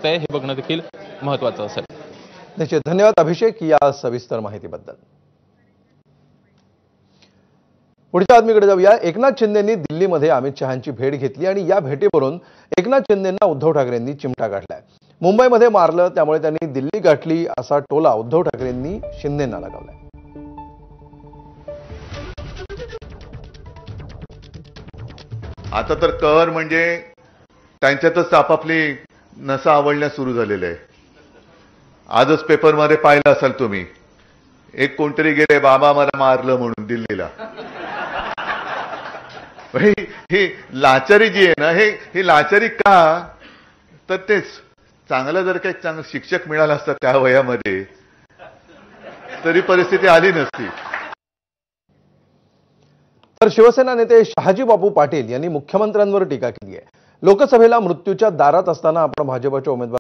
शकतंय हे बघणं देखील महत्त्वाचं असेल. निश्चित. धन्यवाद अभिषेक या सविस्तर माहितीबद्दल. पुढच्या बातमीकडे जाऊया. एकनाथ शिंदेंनी दिल्लीमध्ये अमित शहांची भेट घेतली आणि या भेटीवरून एकनाथ शिंदेंना उद्धव ठाकरेंनी चिमटा काढलाय. मुंबईमध्ये मारलं त्यामुळे त्यांनी दिल्ली गाठली असा टोला उद्धव ठाकरेंनी शिंदेंना लगावलाय. आता तर कहर म्हणजे त्यांच्यातच आपापली नसा आवडण्यास सुरू झालेलं आहे. आजच पेपरमध्ये पाहिलं असाल तुम्ही, एक कोणतरी गेले बाबा मला मारलं म्हणून दिल्लीला. ही लाचारी जी आहे ना, ही लाचारी का, तर तेच चांगला जर काही चांगला शिक्षक मिळाला असता त्या वयामध्ये तरी परिस्थिती आली नसती. तर शिवसेना नेते शहाजी बापू पाटील यांनी मुख्यमंत्र्यांवर टीका केली आहे. लोकसभेला मृत्यूच्या दारात असताना आपण भाजपच्या उमेदवार